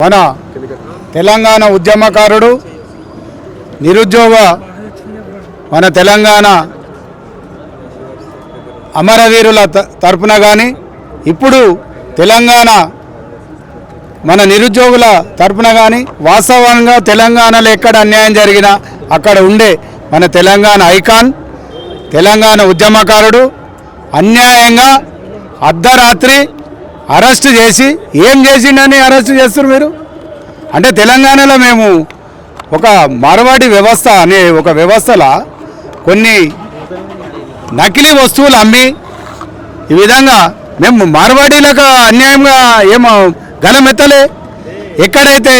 మన తెలంగాణ ఉద్యమకారుడు నిరుద్యోగ మన తెలంగాణ అమరవీరుల తరపున కానీ ఇప్పుడు తెలంగాణ మన నిరుద్యోగుల తరపున కానీ వాస్తవంగా తెలంగాణలో ఎక్కడ అన్యాయం జరిగినా అక్కడ ఉండే మన తెలంగాణ ఐకాన్ తెలంగాణ ఉద్యమకారుడు అన్యాయంగా అర్ధరాత్రి అరెస్టు చేసి ఏం చేసిండని అరెస్టు చేస్తున్నారు మీరు? అంటే తెలంగాణలో మేము ఒక మార్వాడి వ్యవస్థ అనే ఒక వ్యవస్థలో కొన్ని నకిలీ వస్తువులు అమ్మి ఈ విధంగా మేము మార్వాడీలకు అన్యాయంగా ఏమో గలమెత్తలే. ఎక్కడైతే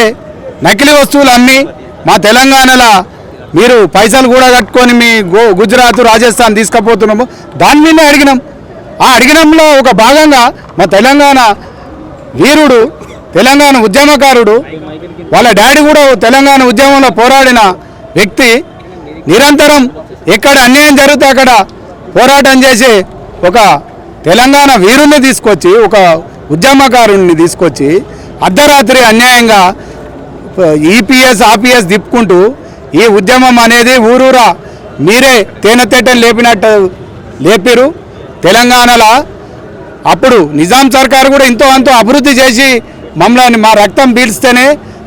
నకిలీ వస్తువులు అమ్మి మా తెలంగాణలో మీరు పైసలు కూడా కట్టుకొని మీ గుజరాత్ రాజస్థాన్ తీసుకుపోతున్నాము దాని మీదనే అడిగినాం. ఆ అడిగినంలో ఒక భాగంగా మా తెలంగాణ వీరుడు తెలంగాణ ఉద్యమకారుడు వాళ్ళ డాడీ కూడా తెలంగాణ ఉద్యమంలో పోరాడిన వ్యక్తి నిరంతరం ఎక్కడ అన్యాయం జరిగితే అక్కడ పోరాటం చేసే ఒక తెలంగాణ వీరుని తీసుకొచ్చి ఒక ఉద్యమకారుడిని తీసుకొచ్చి అర్ధరాత్రి అన్యాయంగా ఈపీఎస్ ఆర్పీఎస్ తిప్పుకుంటూ ఈ ఉద్యమం అనేది ఊరూరా మీరే తేనెతెట్టని లేపినట్టు లేపిరు. తెలంగాణలో అప్పుడు నిజాం సర్కారు కూడా ఎంతో అంతో అభివృద్ధి చేసి మమ్మల్ని మా రక్తం పీల్స్తేనే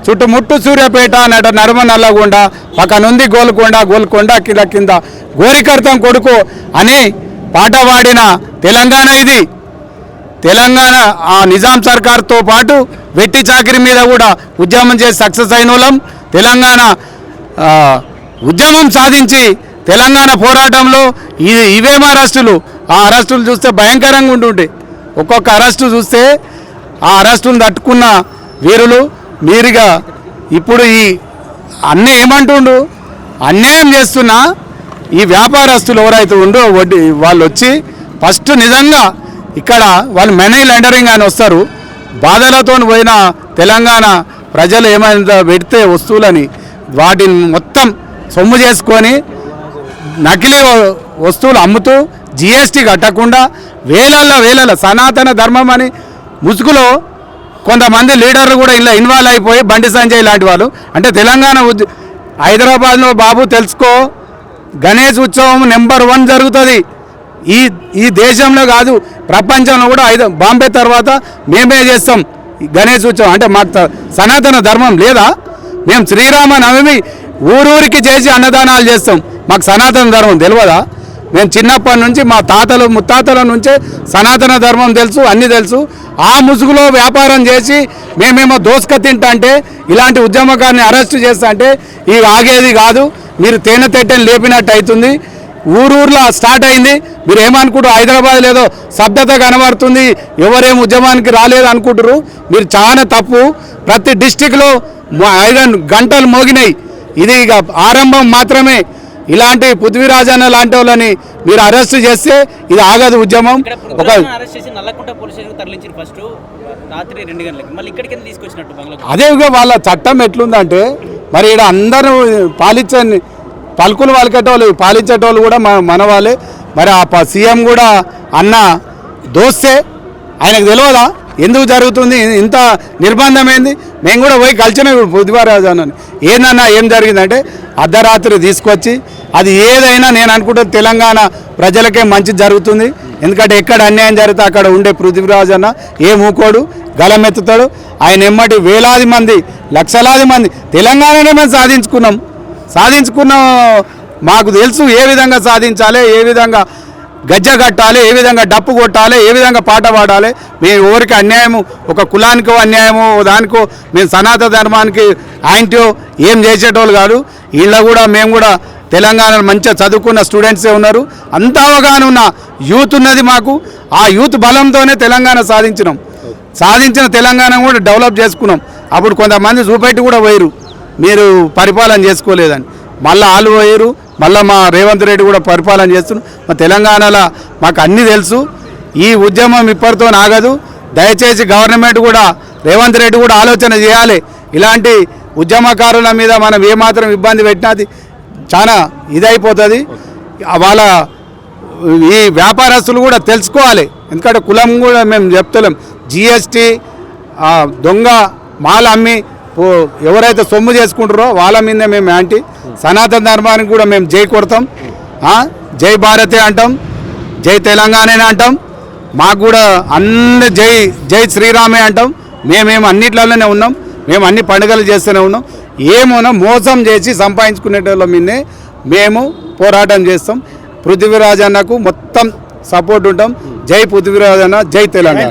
చుట్టుముట్టు సూర్యాపేట నడుమ నల్లగొండ పక్కనుంది గోల్కొండ కింద గోరికర్తం కొడుకు అని పాట పాడిన తెలంగాణ ఇది. తెలంగాణ ఆ నిజాం సర్కార్తో పాటు వెట్టి చాకిరి మీద కూడా ఉద్యమం చేసి సక్సెస్ అయిన వాళ్ళం. తెలంగాణ ఉద్యమం సాధించి తెలంగాణ పోరాటంలో ఇవేం అరెస్టులు, ఆ అరెస్టులు చూస్తే భయంకరంగా ఉంటుంటే ఒక్కొక్క అరెస్టు చూస్తే ఆ అరెస్టును తట్టుకున్న వీరులు మీరుగా ఇప్పుడు ఈ అన్నీ ఏమంటుండు అన్యాయం చేస్తున్న ఈ వ్యాపారస్తులు ఎవరైతే ఉండో వడ్డీ వాళ్ళు వచ్చి ఫస్ట్ నిజంగా ఇక్కడ వాళ్ళు మనీ లాండరింగ్ అని వస్తారు. బాధలతో పోయిన తెలంగాణ ప్రజలు ఏమైనా పెడితే వస్తువులని వాటిని మొత్తం సొమ్ము చేసుకొని నకిలీ వస్తువులు అమ్ముతూ జిఎస్టీ కట్టకుండా వేలల్లో సనాతన ధర్మం అని ముసుగులో కొంతమంది లీడర్లు కూడా ఇలా ఇన్వాల్వ్ అయిపోయి బండి సంజయ్ లాంటి వాళ్ళు. అంటే తెలంగాణ హైదరాబాద్లో బాబు తెలుసుకో గణేష్ ఉత్సవం నెంబర్ 1 జరుగుతుంది ఈ దేశంలో కాదు ప్రపంచంలో కూడా. బాంబే తర్వాత మేమే చేస్తాం గణేష్ ఉత్సవం. అంటే మాకు సనాతన ధర్మం లేదా? మేము శ్రీరామ నవమి ఊరూరికి చేసి అన్నదానాలు చేస్తాం. మాకు సనాతన ధర్మం తెలియదా? మేము చిన్నప్పటి నుంచి మా తాతలు ముత్తాతల నుంచే సనాతన ధర్మం తెలుసు, అన్నీ తెలుసు. ఆ ముసుగులో వ్యాపారం చేసి మేమేమో దోసుక తింటా అంటే ఇలాంటి ఉద్యమకాన్ని అరెస్టు చేస్తా అంటే ఇవి ఆగేది కాదు. మీరు తేనెతెట్టని లేపినట్టు అవుతుంది. ఊరూర్లో స్టార్ట్ అయింది. మీరు ఏమనుకుంటారు హైదరాబాద్ లేదో శబ్దత కనబడుతుంది, ఎవరేం ఉద్యమానికి రాలేదు అనుకుంటారు. మీరు చాలా తప్పు. ప్రతి డిస్టిక్లో 5 గంటలు మోగినాయి. ఇది ఇక ఆరంభం మాత్రమే. ఇలాంటి పృథ్వీరాజన్న లాంటి వాళ్ళని మీరు అరెస్ట్ చేస్తే ఇది ఆగదు ఉద్యమం. ఒక అదే వాళ్ళ చట్టం ఎట్లుందంటే మరి ఇక్కడ అందరూ పలుకులు పలికేటోళ్ళు పాలించేటోళ్ళు కూడా మన వాళ్ళే. మరి ఆ సీఎం కూడా అన్న దోస్తే ఆయనకు తెలియదా ఎందుకు జరుగుతుంది ఇంత నిర్బంధం ఏంది? మేము కూడా పోయి కలిసిన పృథ్వీరాజన్నని ఏందన్నా ఏం జరిగిందంటే అర్ధరాత్రి తీసుకొచ్చి అది ఏదైనా నేను అనుకుంటే తెలంగాణ ప్రజలకే మంచి జరుగుతుంది. ఎందుకంటే ఎక్కడ అన్యాయం జరిగితే అక్కడ ఉండే పృథ్వీరాజన్న ఏ మూకోడు గలమెత్తుతాడు. ఆయన ఎమ్మటి వేలాది మంది లక్షలాది మంది తెలంగాణనే మేము సాధించుకున్నాం. మాకు తెలుసు ఏ విధంగా సాధించాలి, ఏ విధంగా గజ్జ కట్టాలి, ఏ విధంగా డప్పు కొట్టాలి, ఏ విధంగా పాట పాడాలి. మేము ఎవరికి అన్యాయము ఒక కులానికో అన్యాయమో దానికో మేము సనాతన ధర్మానికి ఆయనతో ఏం చేసేటోళ్ళు కాదు. వీళ్ళ కూడా మేము కూడా తెలంగాణలో మంచిగా చదువుకున్న స్టూడెంట్సే ఉన్నారు. అంత అవగాహన ఉన్న యూత్ ఉన్నది మాకు. ఆ యూత్ బలంతోనే తెలంగాణ సాధించిన తెలంగాణ కూడా డెవలప్ చేసుకున్నాం. అప్పుడు కొంతమంది చూపెట్టి కూడా పోయారు మీరు పరిపాలన చేసుకోలేదని. మళ్ళీ వాళ్ళు పోయారు. మళ్ళీ మా రేవంత్ రెడ్డి కూడా పరిపాలన చేస్తున్నాం. మా తెలంగాణలో మాకు అన్నీ తెలుసు. ఈ ఉద్యమం ఇప్పటితో ఆగదు. దయచేసి గవర్నమెంట్ కూడా రేవంత్ రెడ్డి కూడా ఆలోచన చేయాలి. ఇలాంటి ఉద్యమకారుల మీద మనం ఏమాత్రం ఇబ్బంది పెట్టినది చాలా ఇదైపోతుంది. వాళ్ళ ఈ వ్యాపారస్తులు కూడా తెలుసుకోవాలి. ఎందుకంటే కులం కూడా మేము చెప్తలేం. జిఎస్టీ దొంగ మాల అమ్మి ఎవరైతే సొమ్ము చేసుకుంటారో వాళ్ళ మీదే మేము యాంటీ. సనాతన ధర్మానికి కూడా మేము జై కొడతాం, జై భారతే అంటాం, జై తెలంగాణనే అంటాం. మాకు కూడా అన్ని జై జై శ్రీరామే అంటాం. మేమేమో అన్నిట్లలోనే ఉన్నాం, మేము అన్ని పండుగలు చేస్తూనే ఉన్నాం. ఏమోనా మోసం చేసి సంపాదించుకునేటోళ్ళ మీదే మేము పోరాటం చేస్తాం. పృథ్వీరాజ్ అన్నకు మొత్తం సపోర్ట్ ఉంటాం. జై పృథ్వీరాజ్ అన్న, జై తెలంగాణ.